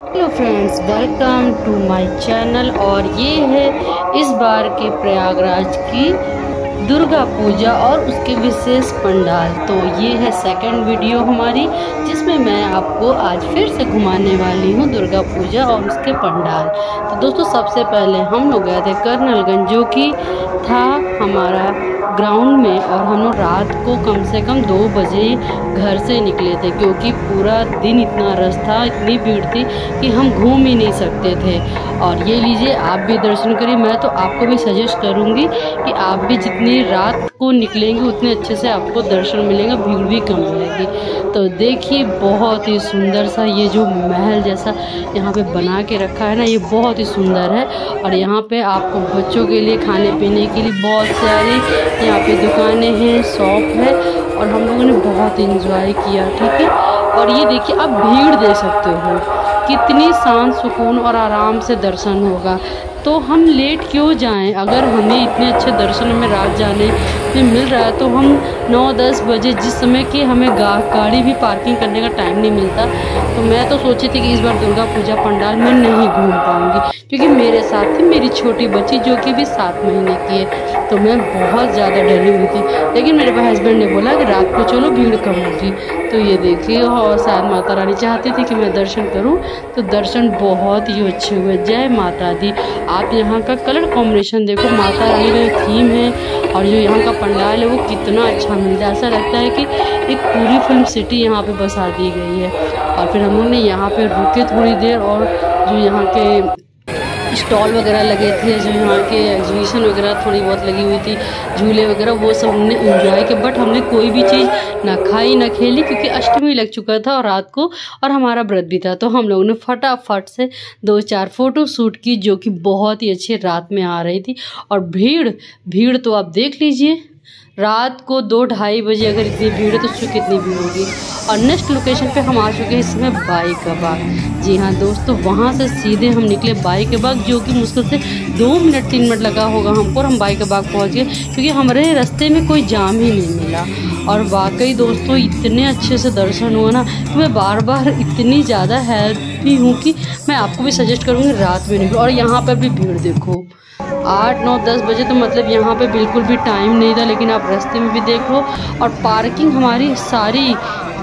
Hello friends, welcome to my channel. और ये है इस बार के प्रयागराज की दुर्गा पूजा और उसके विशेष पंडाल। तो ये है सेकंड वीडियो हमारी, जिसमें मैं आपको आज फिर से घुमाने वाली हूँ दुर्गा पूजा और उसके पंडाल। तो दोस्तों, सबसे पहले हम लोग गए थे कर्नलगंज, जो कि था हमारा ग्राउंड में, और हम लोग रात को कम से कम 2 बजे घर से निकले थे, क्योंकि पूरा दिन इतना रश था, इतनी भीड़ थी कि हम घूम ही नहीं सकते थे। और ये लीजिए, आप भी दर्शन करिए। मैं तो आपको भी सजेस्ट करूँगी कि आप भी जितनी रात को निकलेंगे उतने अच्छे से आपको दर्शन मिलेंगे, भीड़ भी कम रहेगी। तो देखिए, बहुत ही सुंदर सा ये जो महल जैसा यहाँ पे बना के रखा है ना, ये बहुत ही सुंदर है। और यहाँ पे आपको बच्चों के लिए खाने पीने के लिए बहुत सारी यहाँ पे दुकानें हैं, शॉप है, और हम लोगों ने बहुत इंजॉय किया। ठीक है, और ये देखिए, आप भीड़ देख सकते हो, कितनी शांत, सुकून और आराम से दर्शन होगा। तो हम लेट क्यों जाएं? अगर हमें इतने अच्छे दर्शन में रात जाने में मिल रहा है, तो हम 9-10 बजे, जिस समय कि हमें गाड़ी भी पार्किंग करने का टाइम नहीं मिलता, तो मैं तो सोची थी कि इस बार दुर्गा पूजा पंडाल में नहीं घूम पाऊंगी, क्योंकि मेरे साथ थी मेरी छोटी बच्ची, जो कि भी 7 महीने की है। तो मैं बहुत ज़्यादा डरी हुई थी, लेकिन मेरे हस्बैंड ने बोला कि रात को चलो, भीड़ कम होगी। तो ये देखिए, और शायद माता रानी चाहती थी कि मैं दर्शन करूं, तो दर्शन बहुत ही अच्छे हुए। जय माता दी। आप यहाँ का कलर कॉम्बिनेशन देखो, माता रानी का थीम है, और जो यहाँ का पंडाल है वो कितना अच्छा मिलता है। ऐसा लगता है कि एक पूरी फिल्म सिटी यहाँ पे बसा दी गई है। और फिर हम लोग ने यहाँ पे रुके थोड़ी देर, और जो यहाँ के स्टॉल वगैरह लगे थे, जो यहाँ के एग्जीबिशन वगैरह थोड़ी बहुत लगी हुई थी, झूले वगैरह, वो सब हमने एंजॉय किया। बट हमने कोई भी चीज़ ना खाई ना खेली, क्योंकि अष्टमी लग चुका था और रात को, और हमारा व्रत भी था। तो हम लोगों ने फटाफट से 2-4 फ़ोटो शूट की, जो कि बहुत ही अच्छी रात में आ रही थी। और भीड़ तो आप देख लीजिए, रात को 2-2:30 बजे अगर इतनी भीड़ है तो उसमें कितनी भीड़ होगी। और नेक्स्ट लोकेशन पे हम आ चुके हैं, इसमें बाई का बाग। जी हाँ दोस्तों, वहाँ से सीधे हम निकले बाई के बाग, जो कि मुश्किल से 2 मिनट 3 मिनट लगा होगा हमको, और हम बाई का बाग पहुँच गए, क्योंकि हमारे रास्ते में कोई जाम ही नहीं मिला। और वाकई दोस्तों, इतने अच्छे से दर्शन हुआ ना कि मैं बार बार इतनी ज़्यादा हैप्पी हूँ कि मैं आपको भी सजेस्ट करूँगी रात में निकलो। और यहाँ पर भी भीड़ देखो, 8, 9, 10 बजे, तो मतलब यहाँ पे बिल्कुल भी टाइम नहीं था। लेकिन आप रास्ते में भी देख लो, और पार्किंग हमारी सारी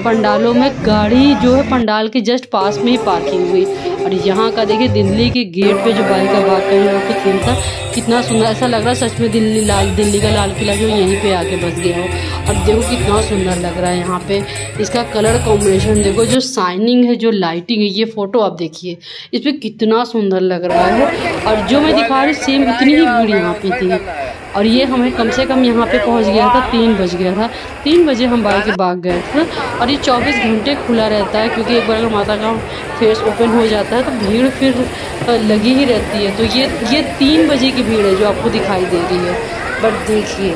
पंडालों में, गाड़ी जो है पंडाल के जस्ट पास में ही पार्किंग हुई। और यहाँ का देखिए, दिल्ली के गेट पे जो बाई का बाग का यहाँ पे थीम था, कितना सुंदर, ऐसा लग रहा है सच में दिल्ली का लाल किला जो यहीं पे आके बस गया हो। अब देखो कितना सुंदर लग रहा है यहाँ पे, इसका कलर कॉम्बिनेशन देखो, जो शाइनिंग है, जो लाइटिंग है, ये फोटो आप देखिए, इसमें कितना सुंदर लग रहा है। और जो मैं दिखा रही हूँ, सेम इतनी ही भीड़ यहाँ पे थी। और ये हमें कम से कम यहाँ पे पहुँच गया था, 3 बज गया था। 3 बजे हम बाई के बाग गए थे। और ये 24 घंटे खुला रहता है, क्योंकि एक बार अगर माता का फेस ओपन हो जाता है तो भीड़ फिर लगी ही रहती है। तो ये 3 बजे की भीड़ है जो आपको दिखाई दे रही है। बट देखिए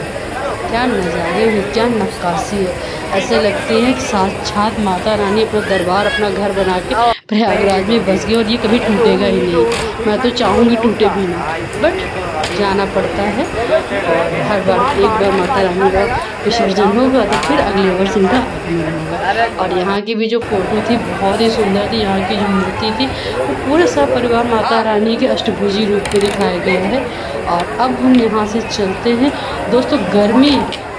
क्या नज़ारे हैं, क्या नक्काशी है। ऐसे लगती है कि साक्षात माता रानी अपना दरबार, अपना घर बना के प्रयागराज में बस गए, और ये कभी टूटेगा ही नहीं। मैं तो चाहूँगी टूटे भी ना, बट जाना पड़ता है। और हर बार एक बार माता रानी का विसर्जन होगा तो फिर अगले वर्ष इनका आगमन होगा। और यहाँ की भी जो फोटो थी बहुत ही सुंदर थी। यहाँ की जो मूर्ति थी वो पूरे सब परिवार माता रानी के अष्टभुजी रूप में दिखाया गया है। और अब हम यहाँ से चलते हैं दोस्तों। गर्मी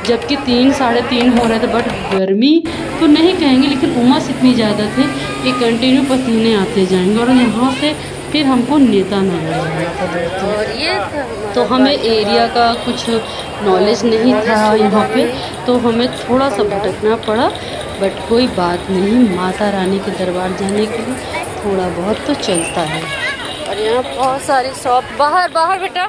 जबकि 3, 3:30 हो रहे थे, बट गर्मी तो नहीं कहेंगे, लेकिन उमस इतनी ज़्यादा थी कि कंटिन्यू पसीने आते जाएंगे। और यहाँ से फिर हमको नेता नजर आ रहा था दोस्तों। और ये तो हमें एरिया का कुछ नॉलेज नहीं था यहाँ पे, तो हमें थोड़ा सा भटकना पड़ा। बट कोई बात नहीं, माता रानी के दरबार जाने के लिए थोड़ा बहुत तो चलता है। और यहाँ बहुत सारी शॉप, बाहर बेटा।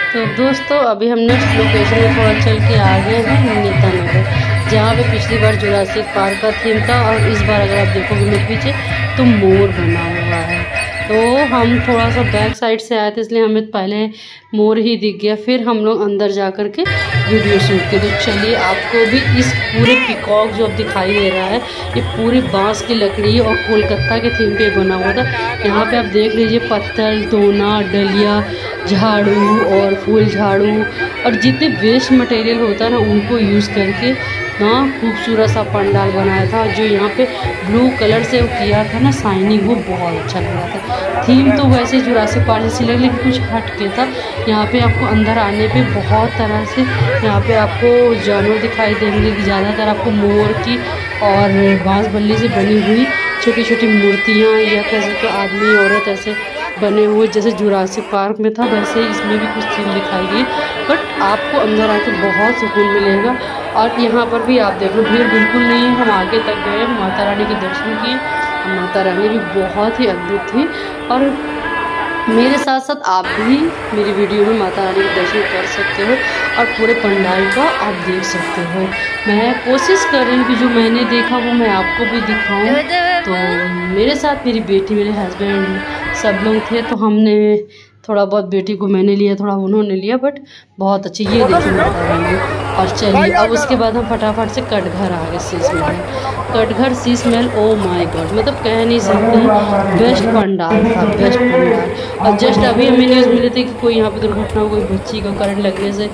तो दोस्तों, अभी हम नेक्स्ट लोकेशन में थोड़ा चल के आ गए हैं, नेता नगर, जहाँ पे पिछली बार जुरासिक पार्क का थीम था, और इस बार अगर आप देखोगे मेरे पीछे तो मोर बना हुआ है। तो हम थोड़ा सा बैक साइड से आए थे, इसलिए हमें पहले मोर ही दिख गया, फिर हम लोग अंदर जा कर के वीडियो शूट किए। तो चलिए आपको भी इस पूरे पिकॉक जो अब दिखाई दे रहा है, ये पूरी बांस की लकड़ी और कोलकाता के थीम पे बना हुआ था। यहाँ पे आप देख लीजिए पत्थर, दोना, डलिया, झाड़ू और फूल झाड़ू और जितने वेस्ट मटेरियल होता है ना उनको यूज़ करके ना खूबसूरत सा पंडाल बनाया था। जो यहाँ पे ब्लू कलर से किया था ना शाइनिंग, वो बहुत अच्छा लग रहा था। थीम तो वैसे जुरासिक पार्क जैसी लगी, लेकिन कुछ हट के था। यहाँ पे आपको अंदर आने पे बहुत तरह से यहाँ पे आपको जानवर दिखाई देंगे, ज़्यादातर आपको मोर की और बांस बल्ली से बनी हुई छोटी छोटी मूर्तियाँ या कह सकते आदमी औरत ऐसे बने हुए, जैसे जुरासिक पार्क में था वैसे ही इसमें भी कुछ थीम दिखाई गई। बट आपको अंदर आके बहुत सुकून मिलेगा। और यहाँ पर भी आप देख लो भीड़ बिल्कुल नहीं है। हम आगे तक गए, माता रानी के दर्शन किए। माता रानी भी बहुत ही अद्भुत थी और मेरे साथ साथ आप भी मेरी वीडियो में माता रानी के दर्शन कर सकते हो और पूरे पंडाल का आप देख सकते हो। मैं कोशिश कर रही हूँ कि जो मैंने देखा वो मैं आपको भी दिखाऊं। तो मेरे साथ मेरी बेटी, मेरे हस्बैंड सब लोग थे, तो हमने थोड़ा बहुत, बेटी को मैंने लिया, थोड़ा उन्होंने लिया, बट बहुत अच्छी ये देखिए माता रानी। और चलिए अब उसके बाद हम फटाफट से कटघर आ गए, Sheesh Mahal. Katghar Sheesh Mahal, oh my God, मतलब कह नहीं सकते, बेस्ट पंडाल था, बेस्ट पंडाल। और जस्ट अभी हमें न्यूज़ मिली थी कि कोई यहाँ पे दुर्घटना हो गई, बच्ची को करंट लगने से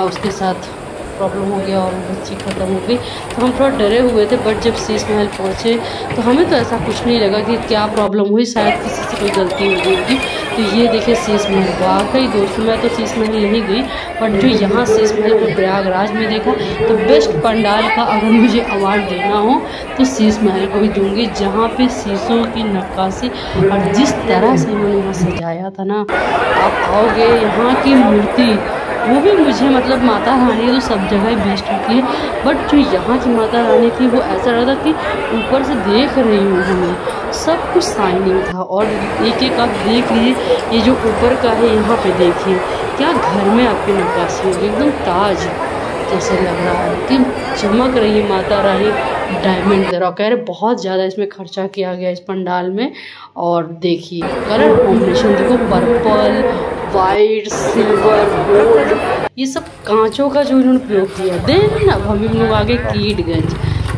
उसके साथ प्रॉब्लम हो गया और बच्ची ख़त्म हो गई। तो हम थोड़ा डरे हुए थे, बट जब शीश महल पहुँचे तो हमें तो ऐसा कुछ नहीं लगा कि क्या प्रॉब्लम हुई, शायद किसी से कोई गलती हो गई होगी। तो ये देखिए शीश महल, वाकई दोस्तों मैं तो शीश महल नहीं गई, बट जो यहाँ शीश महल को प्रयागराज में देखा, तो बेस्ट पंडाल का अगर मुझे अवार्ड देना हो तो शीश महल को भी दूंगी, जहाँ पे शीशों की नक्काशी और जिस तरह से उन्होंने यहाँ सजाया था ना, आप आओगे यहाँ की मूर्ति, वो भी मुझे मतलब माता रानी तो सब जगह बेस्ट होती है, बट जो यहाँ की माता रानी थी वो ऐसा लगा कि ऊपर से देख रही हूँ हमें, सब कुछ शाइनिंग था। और एक एक आप देख लीजिए, ये जो ऊपर का है यहाँ पे देखिए क्या घर में आपकी नक्काशी होगी, एकदम ताज जैसे लग रहा है कि चमक रही है माता रानी डायमंड तरह। कह रहे बहुत ज़्यादा इसमें खर्चा किया गया इस पंडाल में। और देखिए कलर कॉम्बिनेशन देखो, पर्पल, वाइट, सिल्वर, गोल्ड, ये सब कांचों का जो इन्होंने प्रयोग किया। देन अब हम लोग आगे कीटगंज,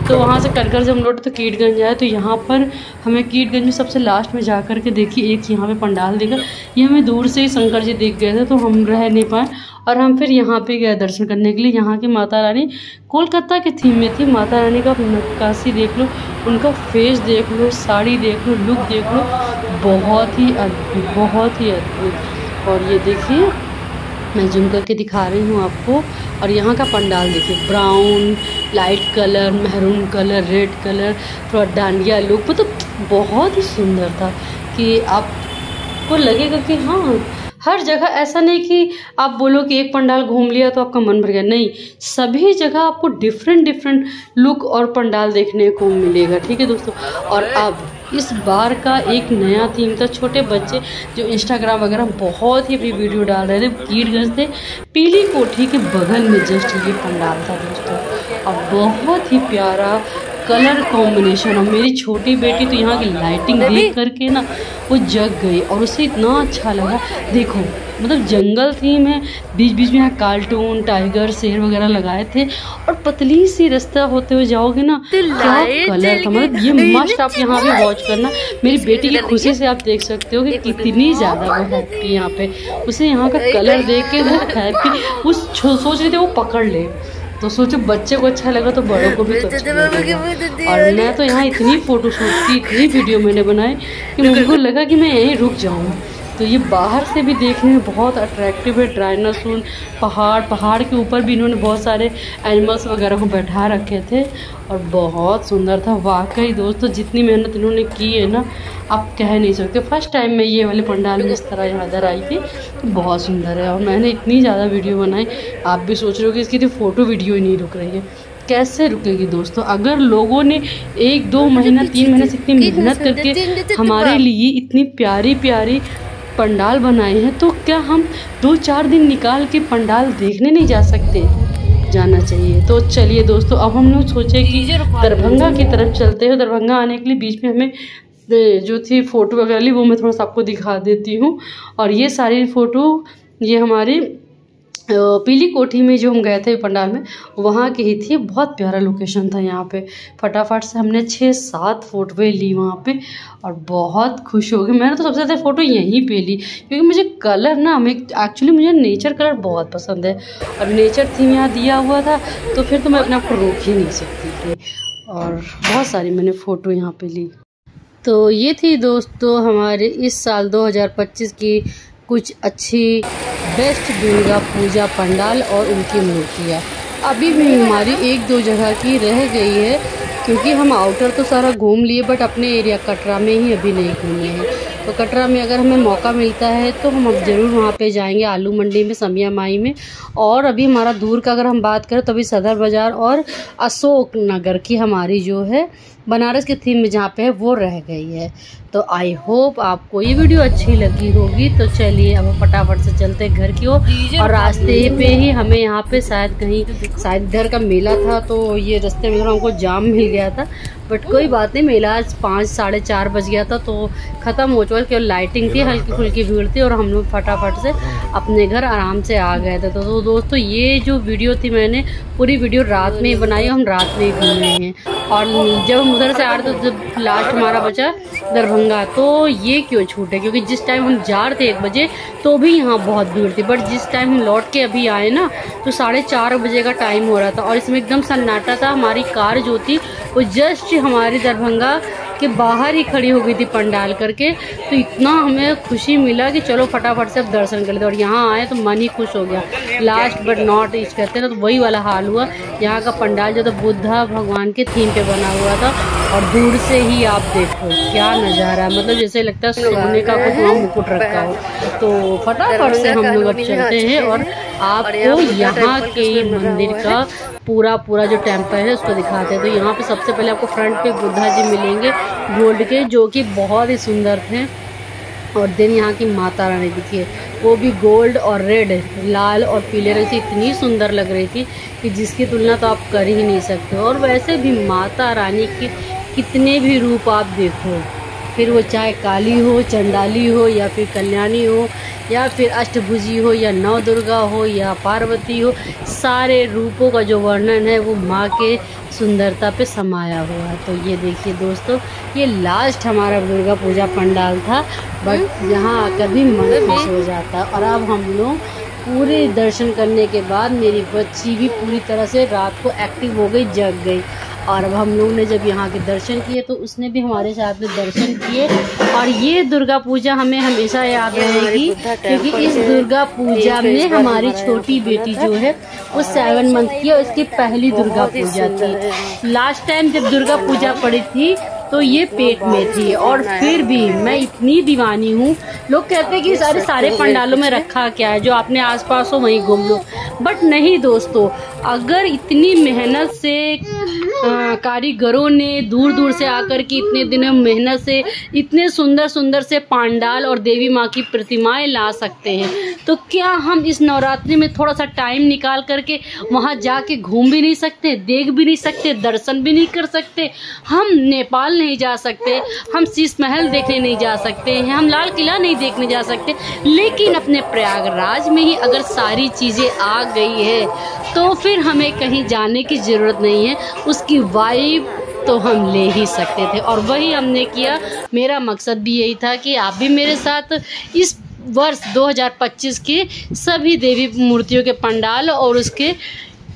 तो वहाँ से कटघर से हम लौटे तो कीटगंज आए। तो यहाँ पर हमें कीटगंज में सबसे लास्ट में जा कर के देखिए एक यहाँ पे पंडाल देखा, ये हमें दूर से ही शंकर जी दिख गए थे, तो हम रह नहीं पाए और हम फिर यहाँ पे गए दर्शन करने के लिए। यहाँ की माता रानी कोलकाता के थीम में थी। माता रानी का नक्काशी देख लो, उनका फेस देख लो, साड़ी देख लो, लुक देख लो, बहुत ही अद्भुत, बहुत ही अद्भुत। और ये देखिए मैं जूम करके दिखा रही हूँ आपको। और यहाँ का पंडाल देखिए, brown, light colour, maroon colour, red colour, थोड़ा डांडिया लुक, मतलब बहुत ही सुंदर था कि आपको लगेगा कि हाँ हर जगह, ऐसा नहीं कि आप बोलो कि एक पंडाल घूम लिया तो आपका मन भर गया, नहीं, सभी जगह आपको डिफरेंट डिफरेंट लुक और पंडाल देखने को मिलेगा। ठीक है दोस्तों। और अब इस बार का एक नया थीम था, छोटे बच्चे जो इंस्टाग्राम वगैरह बहुत ही अपनी वीडियो डाल रहे थे, कीटगंज थे, पीली कोठी के बगल में जस्ट ये पंडाल था दोस्तों। अब बहुत ही प्यारा कलर कॉम्बिनेशन, और मेरी छोटी बेटी तो यहाँ की लाइटिंग देख करके ना वो जग गई और उसे इतना अच्छा लगा। देखो मतलब जंगल थीम है, बीच बीच में यहाँ कार्टून, टाइगर, शेर वगैरह लगाए थे और पतली सी रास्ता होते हुए जाओगे ना, क्या कलर था, मतलब ये मस्ट आप यहाँ पे वॉच करना। मेरी बेटी की खुशी से आप देख सकते हो कि कितनी ज़्यादा वो हैप्पी यहाँ पे, उसे यहाँ का कलर देख के वो हैप्पी, उस सोच रही थी वो पकड़ ले। तो सोचो बच्चे को अच्छा लगा तो बड़ों को भी तो अच्छा लगेगा। और मैं तो यहाँ इतनी फ़ोटो शूट की, इतनी वीडियो मैंने बनाई कि मुझको लगा कि मैं यहीं रुक जाऊँ। तो ये बाहर से भी देखने में बहुत अट्रैक्टिव है। डायनासोर, पहाड़ के ऊपर भी इन्होंने बहुत सारे एनिमल्स वगैरह को बैठा रखे थे और बहुत सुंदर था वाकई दोस्तों। जितनी मेहनत इन्होंने की है ना, आप कह नहीं सकते। फर्स्ट टाइम मैं ये वाले पंडाल में इस तरह यहाँ इधर आई थी, तो बहुत सुंदर है। और मैंने इतनी ज़्यादा वीडियो बनाई, आप भी सोच रहे हो कि इसकी तो फ़ोटो वीडियो ही नहीं रुक रही है। कैसे रुकेगी दोस्तों? अगर लोगों ने 1-2 महीना 3 महीने से इतनी मेहनत करके हमारे लिए इतनी प्यारी प्यारी पंडाल बनाए हैं, तो क्या हम 2-4 दिन निकाल के पंडाल देखने नहीं जा सकते? जाना चाहिए। तो चलिए दोस्तों, अब हम लोग सोचे कि दरभंगा की तरफ चलते हैं। दरभंगा आने के लिए बीच में हमें जो थी फ़ोटो वगैरह ली, वो मैं थोड़ा सा आपको दिखा देती हूँ। और ये सारी फ़ोटो ये हमारी पीली कोठी में जो हम गए थे पंडाल में, वहाँ की ही थी। बहुत प्यारा लोकेशन था यहाँ पे। फटाफट से हमने 6-7 फ़ोटोएँ ली वहाँ पे और बहुत खुश हो गई। मैंने तो सबसे ज़्यादा फ़ोटो यहीं पे ली, क्योंकि मुझे कलर ना, एक्चुअली मुझे नेचर कलर बहुत पसंद है और नेचर थीम यहाँ दिया हुआ था, तो फिर तो मैं अपने आप को रोक ही नहीं सकती थी। और बहुत सारी मैंने फ़ोटो यहाँ पर ली। तो ये थी दोस्तों हमारे इस साल 2025 की कुछ अच्छी बेस्ट दुर्गा पूजा पंडाल और उनकी मूर्तियाँ। अभी भी हमारी 1-2 जगह की रह गई है, क्योंकि हम आउटर तो सारा घूम लिए, बट अपने एरिया कटरा में ही अभी नहीं घूमे हैं। तो कटरा में अगर हमें मौका मिलता है तो हम अब ज़रूर वहाँ पे जाएंगे, आलू मंडी में, समिया माई में। और अभी हमारा दूर का अगर हम बात करें तो अभी सदर बाज़ार और अशोक नगर की हमारी जो है बनारस के थीम में जहाँ पे है वो रह गई है। तो आई होप आपको ये वीडियो अच्छी लगी होगी। तो चलिए अब फटाफट से चलते घर की ओर। और रास्ते पे ही हमें यहाँ पे शायद इधर का मेला था, तो ये रास्ते में हमको जाम मिल गया था, बट कोई बात नहीं। मेला 5-4:30 बज गया था तो ख़त्म हो चुका, केवल लाइटिंग थी, हल्की फुल्की भीड़ थी और हम लोग फटाफट से अपने घर आराम से आ गए थे। तो दोस्तों ये जो वीडियो थी, मैंने पूरी वीडियो रात में ही बनाई, हम रात में ही घूमे हैं। और जब हम उधर से आ रहे थे, जब लास्ट हमारा बचा दरभंगा, तो ये क्यों छूटे, क्योंकि जिस टाइम हम जा रहे थे 1 बजे तो भी यहाँ बहुत भीड़ थी, बट जिस टाइम हम लौट के अभी आए ना तो 4:30 बजे का टाइम हो रहा था और इसमें एकदम सन्नाटा था। हमारी कार जो थी वो जस्ट हमारी दरभंगा के बाहर ही खड़ी हो गई थी पंडाल करके। तो इतना हमें खुशी मिला कि चलो फटाफट से अब दर्शन कर लेते। और यहाँ आए तो मन ही खुश हो गया। लास्ट बट नॉट ईस्ट कहते हैं ना, तो वही वाला हाल हुआ। यहाँ का पंडाल जो था बुद्धा भगवान के थीम पे बना हुआ था और दूर से ही आप देखो क्या नज़ारा, मतलब जैसे लगता है सोने का कुछ वहाँ मुकुट रखा हो। तो फटाफट से हम लोग अब चलते हैं और आपको यहाँ के मंदिर का पूरा जो टेम्पल है उसको दिखाते हैं। तो यहाँ पे सबसे पहले आपको फ्रंट पे बुद्धा जी मिलेंगे गोल्ड के, जो कि बहुत ही सुंदर थे। और देन यहाँ की माता रानी दिखिए, वो भी गोल्ड और रेड, लाल और पीले रंग से इतनी सुंदर लग रही थी कि जिसकी तुलना तो आप कर ही नहीं सकते। और वैसे भी माता रानी के कितने भी रूप आप देखो, फिर वो चाहे काली हो, चंडाली हो, या फिर कल्याणी हो, या फिर अष्टभुजी हो, या नव दुर्गा हो, या पार्वती हो, सारे रूपों का जो वर्णन है वो माँ के सुंदरता पे समाया हुआ है। तो ये देखिए दोस्तों, ये लास्ट हमारा दुर्गा पूजा पंडाल था, बट यहाँ आकर भी मन खुश हो जाता है। और अब हम लोग पूरे दर्शन करने के बाद मेरी बच्ची भी पूरी तरह से रात को एक्टिव हो गई, जग गई। और अब हम लोग ने जब यहाँ के दर्शन किए तो उसने भी हमारे साथ में दर्शन किए। और ये दुर्गा पूजा हमें हमेशा याद रहेगी, क्योंकि इस दुर्गा पूजा में हमारी छोटी बेटी जो है वो 7 मंथ की और इसकी पहली दुर्गा पूजा थी। लास्ट टाइम जब दुर्गा पूजा पड़ी थी तो ये पेट में थी, और फिर भी मैं इतनी दीवानी हूँ। लोग कहते हैं कि सारे पंडालों में रखा क्या है, जो आपने आसपास हो वहीं घूम लो, बट नहीं दोस्तों, अगर इतनी मेहनत से कारीगरों ने दूर से आकर के इतने दिनों मेहनत से इतने सुंदर से पंडाल और देवी माँ की प्रतिमाएं ला सकते हैं, तो क्या हम इस नवरात्रि में थोड़ा सा टाइम निकाल करके वहाँ जाके घूम भी नहीं सकते, देख भी नहीं सकते, दर्शन भी नहीं कर सकते? हम नेपाल नहीं जा सकते, हम शीश महल देखने नहीं जा सकते हैं, हम लाल किला नहीं देखने जा सकते, लेकिन अपने प्रयागराज में ही अगर सारी चीज़ें आ गई है तो फिर हमें कहीं जाने की ज़रूरत नहीं है। उसकी वाइब तो हम ले ही सकते थे, और वही हमने किया। मेरा मकसद भी यही था कि आप भी मेरे साथ इस वर्ष 2025 के सभी देवी मूर्तियों के पंडाल और उसके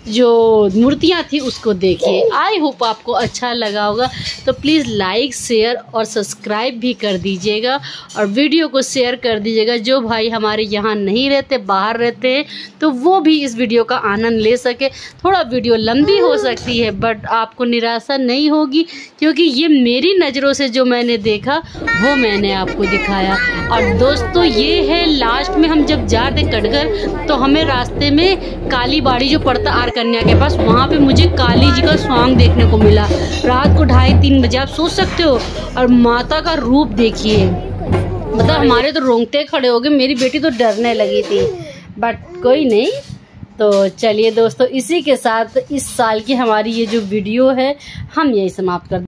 जो मूर्तियाँ थी उसको देखिए। आई होप आपको अच्छा लगा होगा, तो प्लीज़ लाइक, शेयर और सब्सक्राइब भी कर दीजिएगा, और वीडियो को शेयर कर दीजिएगा। जो भाई हमारे यहाँ नहीं रहते, बाहर रहते हैं, तो वो भी इस वीडियो का आनंद ले सके। थोड़ा वीडियो लंबी हो सकती है, बट आपको निराशा नहीं होगी, क्योंकि ये मेरी नज़रों से जो मैंने देखा वो मैंने आपको दिखाया। और दोस्तों ये है लास्ट में हम जब जा रहे थे कटघर, तो हमें रास्ते में काली बाड़ी जो पड़ता आर कन्या के पास, वहाँ पे मुझे काली जी का स्वांग देखने को मिला। रात को 2:30-3 बजे, आप सोच सकते हो। और माता का रूप देखिए, मतलब हमारे तो रोंगटे खड़े हो गए, मेरी बेटी तो डरने लगी थी, बट कोई नहीं। तो चलिए दोस्तों, इसी के साथ इस साल की हमारी ये जो वीडियो है हम यही समाप्त कर